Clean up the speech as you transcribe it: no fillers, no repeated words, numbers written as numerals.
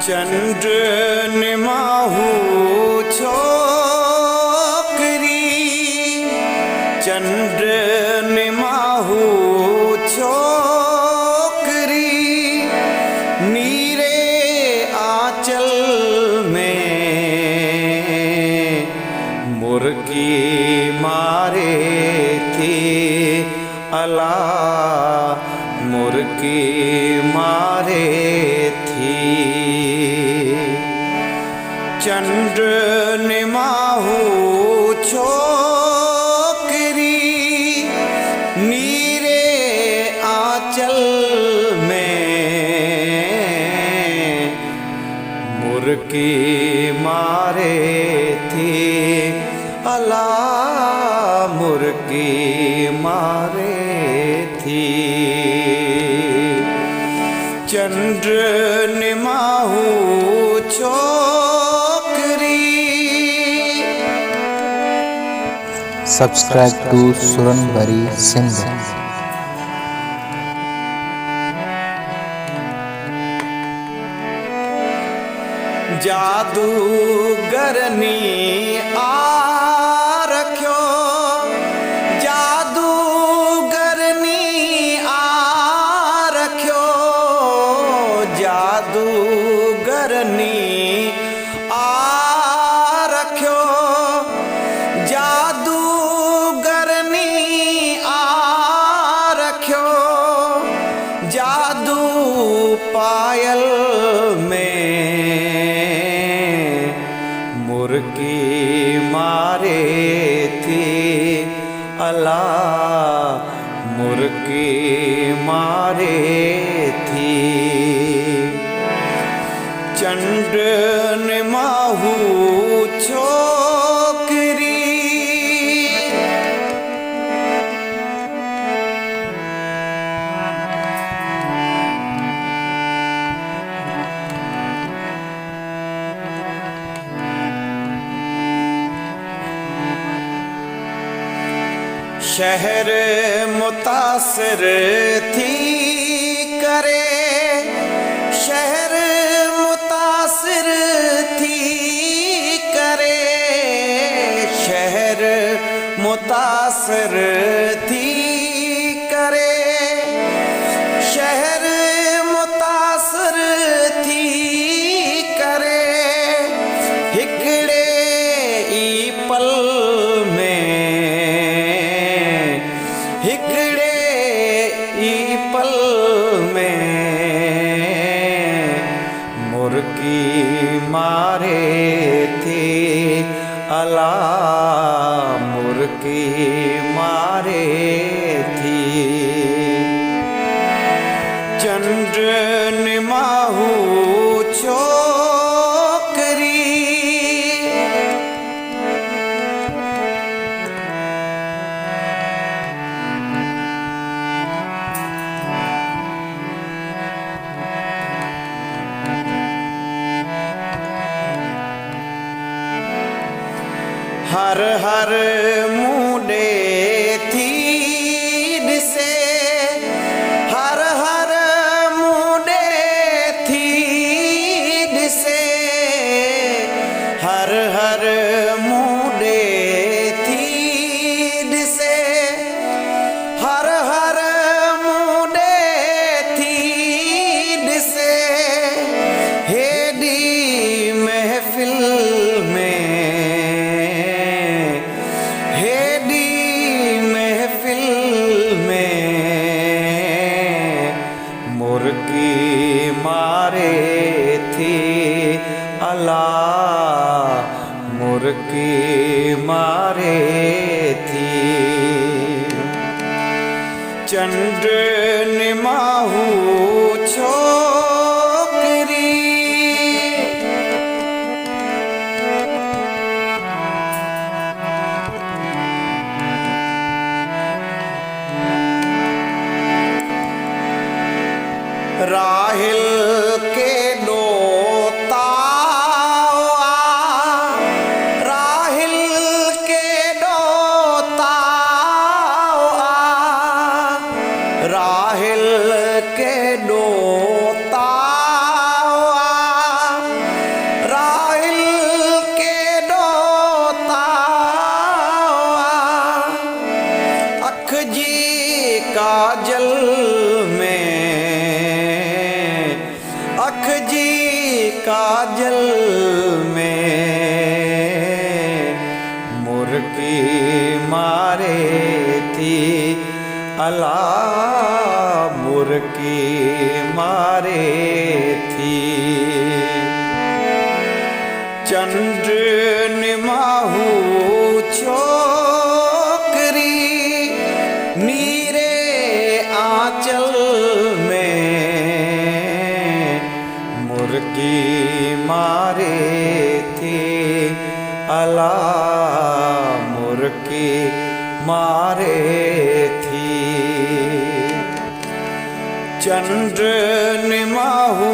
चंद्र निमाहू छोकरी, चंद्र निमाहू छोकरी, नीरे आंचल में मुर्गी मारे थी अला, मुर्गी मारे थी। चंद्र निमाहू छोकरी, नीरे आंचल में मुर्गी मारे थी अला, मुर्गी मारे थी। चंद्र निमाहू छोकरी। Subscribe to Suranbari Sindh. जादूगरनी आ रखियो, जादूगरनी आ रखियो, जादूगरनी आ रखियो, जादूगरनी आ रखियो, जादू पायल में मुर्गी मारे थी अला, मुर्गी मारे थी। चंद्र निमाहू छोकरी। शहर मुतासिर थी करे, शहर मुतासिर थी करे, शहर मुतासिर थी करे, शहर मुतासिर थी करे, हिकड़े ई पल में, हिकड़े ई पल में मुर्गी मारे थी अला, मुर्गी मारे थी। चंद्र निमाहू छोकरी। हर हर मुंडे थी दिसे, हर हर मुंडे थी दिसे, हर हर मुंडे थी दिसे, हर हर मुंडे थी दिसे, हेडी महफिल में, मुर्गी मारे थी अला, मुर्गी मारे थी। चंद्र निमाहू छोकरी। राहिल के डोताओ आ, राहिल के डोताओ आ, अख जी काजल में मुर्गी मारे थी अला मुर्गी मारे थी। चंद्र निमाहू छोकरी नीरे आंचल में मुर्गी मारे थी अला मुर्गी मारे थी। चंद्र निमाहू